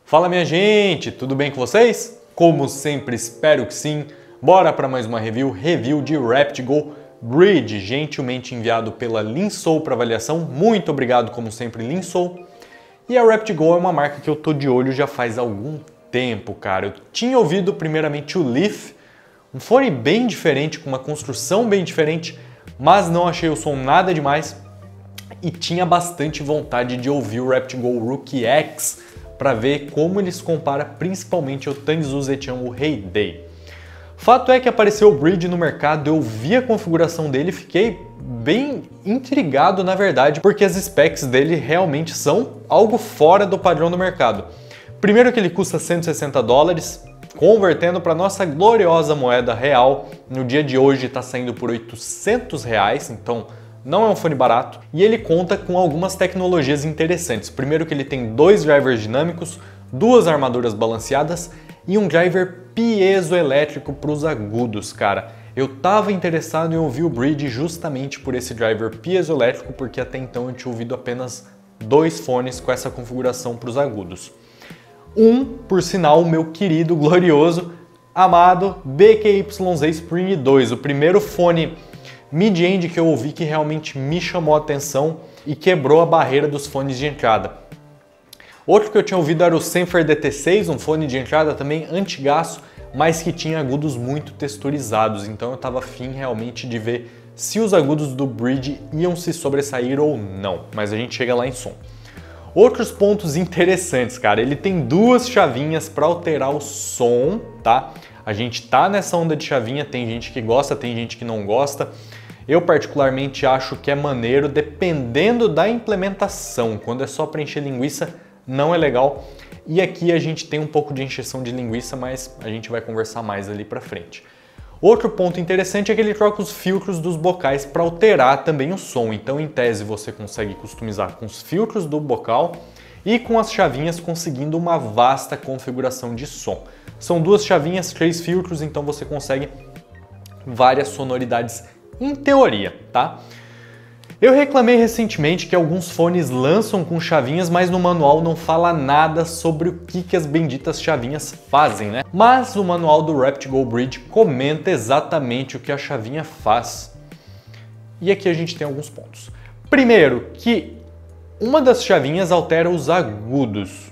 Fala minha gente, tudo bem com vocês? Como sempre, espero que sim. Bora para mais uma review de RaptGo Bridge, gentilmente enviado pela Linsou para avaliação. Muito obrigado, como sempre, Linsou. E a RaptGo é uma marca que eu tô de olho já faz algum tempo, cara. Eu tinha ouvido primeiramente o Leaf, um fone bem diferente, com uma construção bem diferente, mas não achei o som nada demais e tinha bastante vontade de ouvir o RaptGo Rookie X para ver como ele se compara principalmente ao Tangsu Zetian, o Heyday. Fato é que apareceu o Bridge no mercado, eu vi a configuração dele e fiquei bem intrigado na verdade, porque as specs dele realmente são algo fora do padrão do mercado. Primeiro que ele custa $160, convertendo para nossa gloriosa moeda real, no dia de hoje está saindo por R$800, então não é um fone barato, e ele conta com algumas tecnologias interessantes. Primeiro que ele tem dois drivers dinâmicos, duas armaduras balanceadas e um driver piezoelétrico para os agudos, cara. Eu estava interessado em ouvir o Bridge justamente por esse driver piezoelétrico, porque até então eu tinha ouvido apenas dois fones com essa configuração para os agudos. Por sinal, o meu querido, glorioso, amado BQYZ Spring 2, o primeiro fone mid-end que eu ouvi que realmente me chamou a atenção e quebrou a barreira dos fones de entrada. Outro que eu tinha ouvido era o Senfer DT6, um fone de entrada também antigaço, mas que tinha agudos muito texturizados, então eu estava afim realmente de ver se os agudos do Bridge iam se sobressair ou não, mas a gente chega lá em som. Outros pontos interessantes, cara, ele tem duas chavinhas para alterar o som, tá? A gente tá nessa onda de chavinha, tem gente que gosta, tem gente que não gosta. Eu particularmente acho que é maneiro dependendo da implementação. Quando é só para encher linguiça, não é legal. E aqui a gente tem um pouco de encheção de linguiça, mas a gente vai conversar mais ali para frente. Outro ponto interessante é que ele troca os filtros dos bocais para alterar também o som. Então, em tese, você consegue customizar com os filtros do bocal e com as chavinhas conseguindo uma vasta configuração de som. São duas chavinhas, 3 filtros, então você consegue várias sonoridades em teoria, tá? Eu reclamei recentemente que alguns fones lançam com chavinhas, mas no manual não fala nada sobre o que as benditas chavinhas fazem, né? Mas o manual do RaptGo Bridge comenta exatamente o que a chavinha faz. E aqui a gente tem alguns pontos. Primeiro, que uma das chavinhas altera os agudos.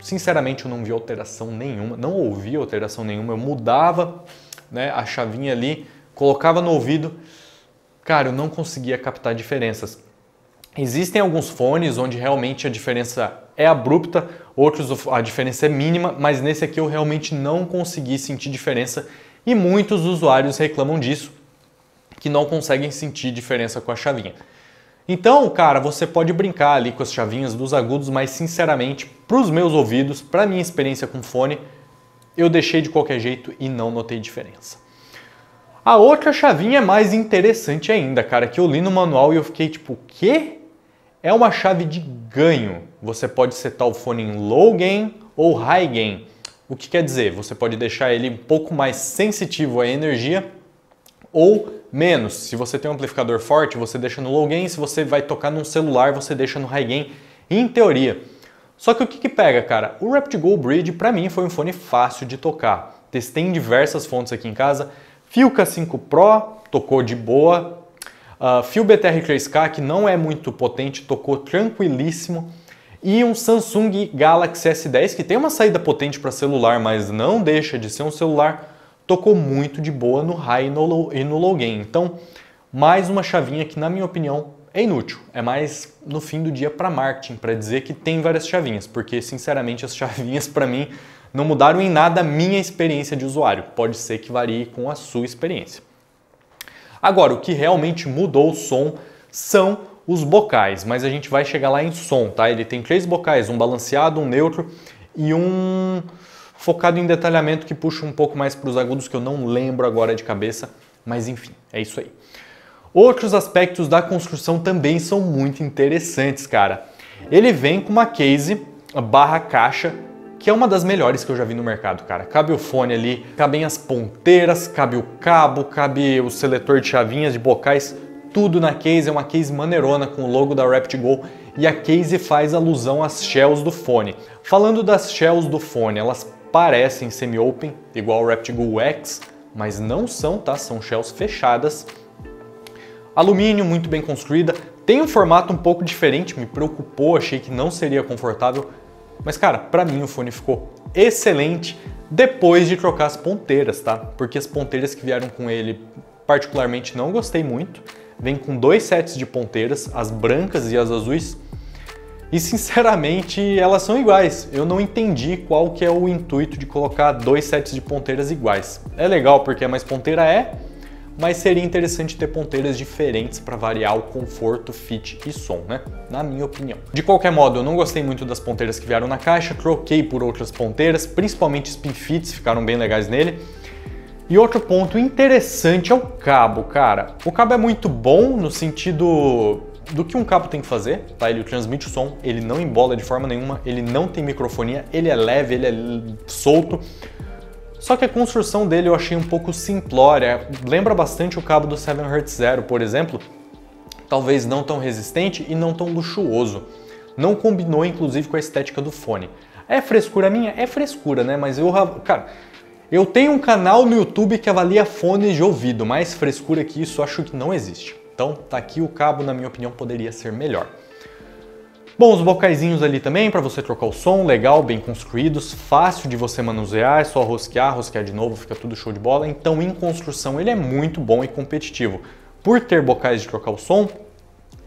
Sinceramente, eu não vi alteração nenhuma, não ouvi alteração nenhuma. Eu mudava, né, a chavinha ali, colocava no ouvido. Cara, eu não conseguia captar diferenças. Existem alguns fones onde realmente a diferença é abrupta, outros a diferença é mínima, mas nesse aqui eu realmente não consegui sentir diferença e muitos usuários reclamam disso, que não conseguem sentir diferença com a chavinha. Então, cara, você pode brincar ali com as chavinhas dos agudos, mas sinceramente, para os meus ouvidos, para minha experiência com fone, eu deixei de qualquer jeito e não notei diferença. A outra chavinha é mais interessante ainda, cara, que eu li no manual e eu fiquei tipo, o quê? É uma chave de ganho. Você pode setar o fone em low gain ou high gain. O que quer dizer? Você pode deixar ele um pouco mais sensitivo à energia ou menos. Se você tem um amplificador forte, você deixa no low gain. Se você vai tocar num celular, você deixa no high gain, em teoria. Só que o que pega, cara? O RaptGo Bridge, para mim, foi um fone fácil de tocar. Testei em diversas fontes aqui em casa. Fio K5 Pro, tocou de boa. Fio BTR3K, que não é muito potente, tocou tranquilíssimo. E um Samsung Galaxy S10, que tem uma saída potente para celular, mas não deixa de ser um celular, tocou muito de boa no high e no low gain. Então, mais uma chavinha que, na minha opinião, é inútil. É mais no fim do dia para marketing, para dizer que tem várias chavinhas, porque, sinceramente, as chavinhas, para mim, não mudaram em nada a minha experiência de usuário. Pode ser que varie com a sua experiência. Agora, o que realmente mudou o som são os bocais, mas a gente vai chegar lá em som, tá? Ele tem 3 bocais, um balanceado, um neutro e um focado em detalhamento que puxa um pouco mais para os agudos, que eu não lembro agora de cabeça, mas enfim, é isso aí. Outros aspectos da construção também são muito interessantes, cara. Ele vem com uma case barra caixa, que é uma das melhores que eu já vi no mercado, cara. Cabe o fone ali, cabem as ponteiras, cabe o cabo, cabe o seletor de chavinhas, de bocais, tudo na case. É uma case maneirona com o logo da RaptGo e a case faz alusão às shells do fone. Falando das shells do fone, elas parecem semi-open, igual o Raptigo X, mas não são, tá? São shells fechadas. Alumínio, muito bem construída. Tem um formato um pouco diferente, me preocupou, achei que não seria confortável. Mas cara, pra mim o fone ficou excelente depois de trocar as ponteiras, tá? Porque as ponteiras que vieram com ele, particularmente não gostei muito. Vem com 2 sets de ponteiras, as brancas e as azuis. E sinceramente, elas são iguais. Eu não entendi qual que é o intuito de colocar 2 sets de ponteiras iguais. É legal porque é mais ponteira, mas seria interessante ter ponteiras diferentes para variar o conforto, fit e som, né? Na minha opinião. De qualquer modo, eu não gostei muito das ponteiras que vieram na caixa, troquei por outras ponteiras, principalmente Spin Fits, ficaram bem legais nele. E outro ponto interessante é o cabo, cara. O cabo é muito bom no sentido do que um cabo tem que fazer, tá? Ele transmite o som, ele não embola de forma nenhuma, ele não tem microfonia, ele é leve, ele é solto. Só que a construção dele eu achei um pouco simplória, lembra bastante o cabo do 7Hz Zero, por exemplo, talvez não tão resistente e não tão luxuoso. Não combinou, inclusive, com a estética do fone. É frescura minha? É frescura, né? Mas cara, eu tenho um canal no YouTube que avalia fones de ouvido, mais frescura que isso acho que não existe. Então tá aqui o cabo, na minha opinião, poderia ser melhor. Bom, os bocaizinhos ali também para você trocar o som, legal, bem construídos, fácil de você manusear, é só rosquear de novo, fica tudo show de bola. Então em construção ele é muito bom e competitivo. Por ter bocais de trocar o som,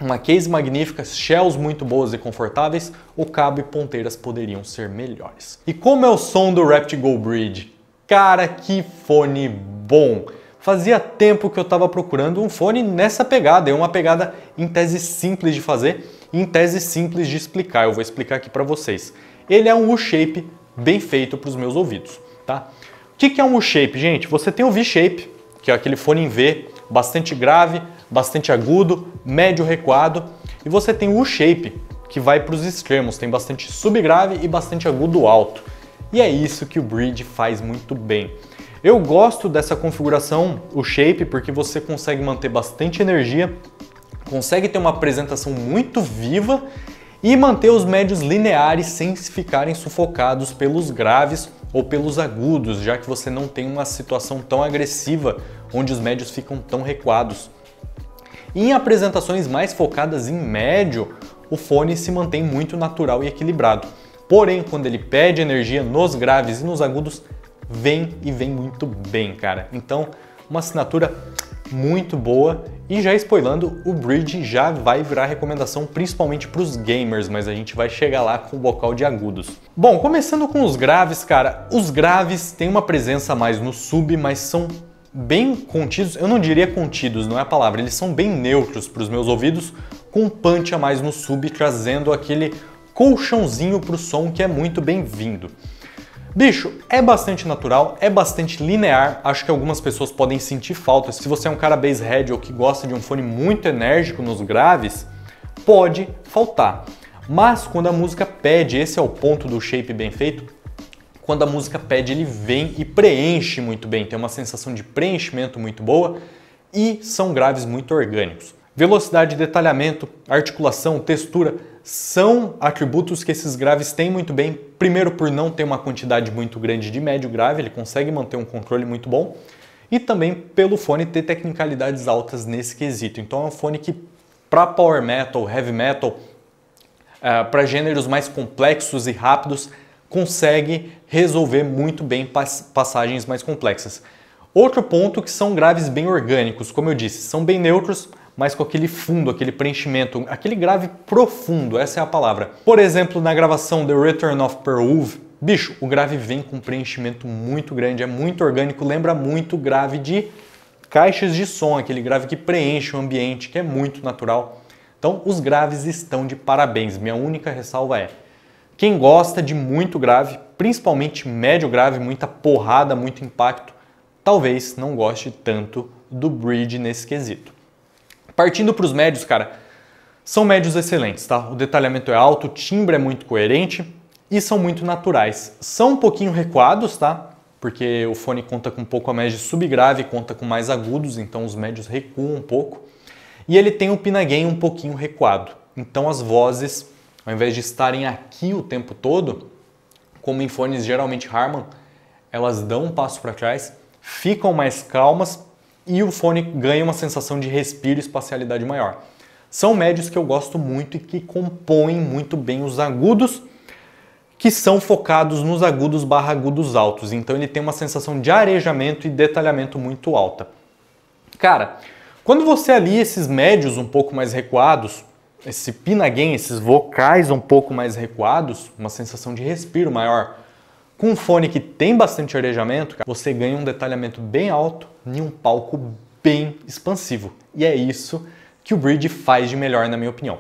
uma case magnífica, shells muito boas e confortáveis, o cabo e ponteiras poderiam ser melhores. E como é o som do Raptigo Bridge? Cara, que fone bom! Fazia tempo que eu estava procurando um fone nessa pegada, é uma pegada em tese simples de fazer e em tese simples de explicar. Eu vou explicar aqui para vocês. Ele é um U-shape bem feito para os meus ouvidos, tá? O que é um U-shape, gente? Você tem o V-shape, que é aquele fone em V, bastante grave, bastante agudo, médio recuado, e você tem o U-shape, que vai para os extremos, tem bastante subgrave e bastante agudo alto. E é isso que o Bridge faz muito bem. Eu gosto dessa configuração, o shape, porque você consegue manter bastante energia, consegue ter uma apresentação muito viva e manter os médios lineares sem ficarem sufocados pelos graves ou pelos agudos, já que você não tem uma situação tão agressiva onde os médios ficam tão recuados. E em apresentações mais focadas em médio, o fone se mantém muito natural e equilibrado. Porém, quando ele pede energia nos graves e nos agudos, vem muito bem, cara. Então, uma assinatura muito boa e já spoilando, o Bridge já vai virar recomendação principalmente para os gamers, mas a gente vai chegar lá com o bocal de agudos. Bom, começando com os graves, cara, os graves têm uma presença mais no sub, mas são bem contidos, eu não diria contidos, não é a palavra, eles são bem neutros para os meus ouvidos, com um punch a mais no sub, trazendo aquele colchãozinho para o som que é muito bem-vindo. Bicho, é bastante natural, é bastante linear, acho que algumas pessoas podem sentir falta. Se você é um cara basshead ou que gosta de um fone muito enérgico nos graves, pode faltar. Mas quando a música pede, esse é o ponto do shape bem feito, quando a música pede ele vem e preenche muito bem, tem uma sensação de preenchimento muito boa e são graves muito orgânicos. Velocidade de detalhamento, articulação, textura são atributos que esses graves têm muito bem. Primeiro por não ter uma quantidade muito grande de médio grave, ele consegue manter um controle muito bom. E também pelo fone ter tecnicalidades altas nesse quesito. Então é um fone que para power metal, heavy metal, para gêneros mais complexos e rápidos, consegue resolver muito bem passagens mais complexas. Outro ponto que são graves bem orgânicos, como eu disse, são bem neutros, mas com aquele fundo, aquele preenchimento, aquele grave profundo, essa é a palavra. Por exemplo, na gravação The Return of Peruve, bicho, o grave vem com um preenchimento muito grande, é muito orgânico, lembra muito grave de caixas de som, aquele grave que preenche o ambiente, que é muito natural. Então, os graves estão de parabéns. Minha única ressalva é, quem gosta de muito grave, principalmente médio grave, muita porrada, muito impacto, talvez não goste tanto do Bridge nesse quesito. Partindo para os médios, cara, são médios excelentes, tá? O detalhamento é alto, o timbre é muito coerente e são muito naturais. São um pouquinho recuados, tá? Porque o fone conta com um pouco a mais de subgrave, conta com mais agudos, então os médios recuam um pouco. E ele tem o pinagain um pouquinho recuado. Então as vozes, ao invés de estarem aqui o tempo todo, como em fones geralmente Harman, elas dão um passo para trás, ficam mais calmas e o fone ganha uma sensação de respiro e espacialidade maior. São médios que eu gosto muito e que compõem muito bem os agudos, que são focados nos agudos barra agudos altos. Então ele tem uma sensação de arejamento e detalhamento muito alta. Cara, quando você alia esses médios um pouco mais recuados, esse pinagain, esses vocais um pouco mais recuados, uma sensação de respiro maior, com um fone que tem bastante arejamento, você ganha um detalhamento bem alto e um palco bem expansivo. E é isso que o Bridge faz de melhor, na minha opinião.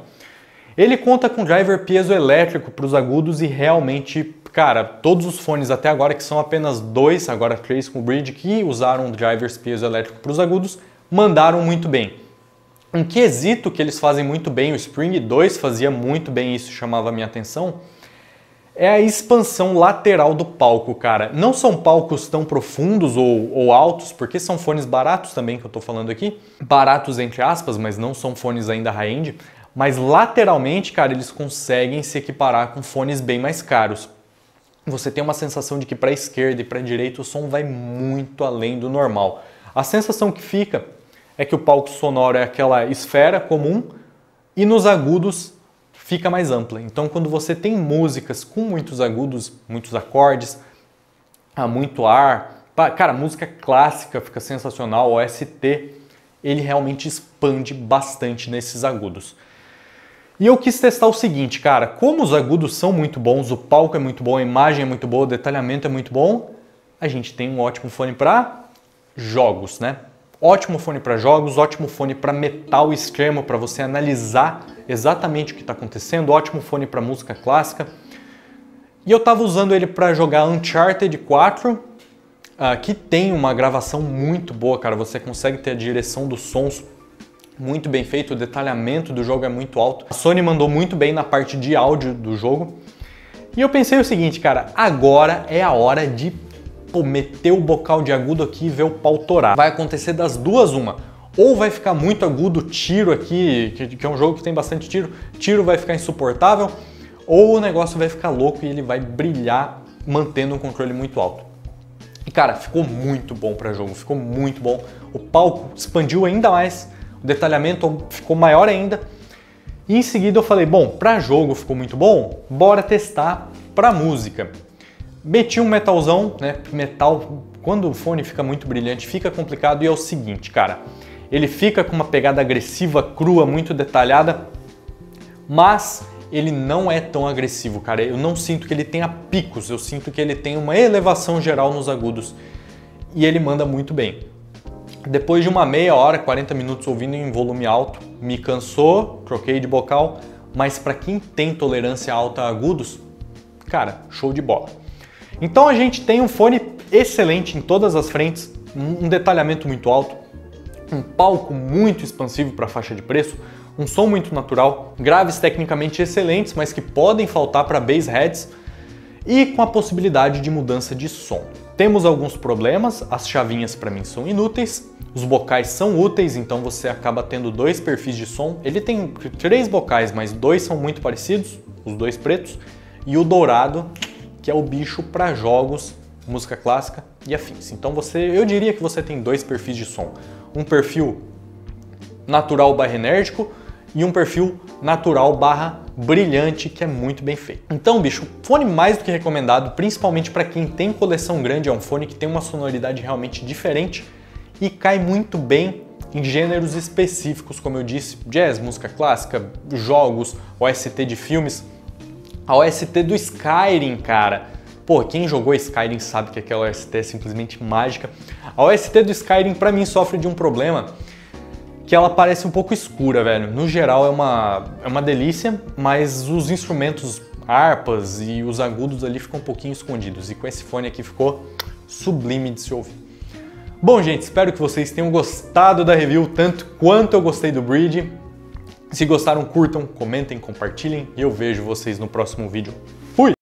Ele conta com driver piezoelétrico para os agudos e realmente, cara, todos os fones até agora, que são apenas 2, agora 3 com o Bridge, que usaram drivers piezoelétricos para os agudos, mandaram muito bem. Um quesito que eles fazem muito bem, o Spring 2 fazia muito bem isso, chamava a minha atenção, é a expansão lateral do palco, cara. Não são palcos tão profundos ou altos, porque são fones baratos também que eu tô falando aqui. Baratos entre aspas, mas não são fones ainda high-end. Mas lateralmente, cara, eles conseguem se equiparar com fones bem mais caros. Você tem uma sensação de que para a esquerda e para a direita o som vai muito além do normal. A sensação que fica é que o palco sonoro é aquela esfera comum e nos agudos fica mais ampla. Então quando você tem músicas com muitos agudos, muitos acordes, muito ar, cara, música clássica fica sensacional, o OST, ele realmente expande bastante nesses agudos. E eu quis testar o seguinte, cara, como os agudos são muito bons, o palco é muito bom, a imagem é muito boa, o detalhamento é muito bom, a gente tem um ótimo fone para jogos, né? Ótimo fone para jogos, ótimo fone para metal extremo, para você analisar exatamente o que está acontecendo, ótimo fone para música clássica. E eu estava usando ele para jogar Uncharted 4, que tem uma gravação muito boa, cara, você consegue ter a direção dos sons muito bem feito, o detalhamento do jogo é muito alto. A Sony mandou muito bem na parte de áudio do jogo. E eu pensei o seguinte, cara, agora é a hora de meter o bocal de agudo aqui e ver o pau torar. Vai acontecer das duas uma. Ou vai ficar muito agudo, tiro aqui, que é um jogo que tem bastante tiro, tiro vai ficar insuportável, ou o negócio vai ficar louco e ele vai brilhar mantendo um controle muito alto. E cara, ficou muito bom para jogo, ficou muito bom. O palco expandiu ainda mais, o detalhamento ficou maior ainda. E em seguida eu falei, bom, para jogo ficou muito bom, bora testar para música. Meti um metalzão, né? Metal, quando o fone fica muito brilhante, fica complicado e é o seguinte, cara. Ele fica com uma pegada agressiva, crua, muito detalhada, mas ele não é tão agressivo, cara. Eu não sinto que ele tenha picos, eu sinto que ele tem uma elevação geral nos agudos e ele manda muito bem. Depois de uma meia hora, 40 minutos ouvindo em volume alto, me cansou, troquei de bocal, mas para quem tem tolerância alta a agudos, cara, show de bola. Então a gente tem um fone excelente em todas as frentes, um detalhamento muito alto, um palco muito expansivo para a faixa de preço, um som muito natural, graves tecnicamente excelentes, mas que podem faltar para bass heads e com a possibilidade de mudança de som. Temos alguns problemas, as chavinhas para mim são inúteis, os bocais são úteis, então você acaba tendo dois perfis de som. Ele tem 3 bocais, mas 2 são muito parecidos, os 2 pretos, e o dourado, que é o bicho para jogos, música clássica e afins. Então eu diria que você tem 2 perfis de som. Um perfil natural barra enérgico e um perfil natural barra brilhante, que é muito bem feito. Então, bicho, fone mais do que recomendado, principalmente para quem tem coleção grande, é um fone que tem uma sonoridade realmente diferente e cai muito bem em gêneros específicos, como eu disse, jazz, música clássica, jogos, OST de filmes. A OST do Skyrim, cara. Pô, quem jogou Skyrim sabe que aquela OST é simplesmente mágica. A OST do Skyrim, pra mim, sofre de um problema que ela parece um pouco escura, velho. No geral é uma delícia, mas os instrumentos, harpas e os agudos ali ficam um pouquinho escondidos. E com esse fone aqui ficou sublime de se ouvir. Bom, gente, espero que vocês tenham gostado da review tanto quanto eu gostei do Bridge. Se gostaram, curtam, comentem, compartilhem e eu vejo vocês no próximo vídeo. Fui!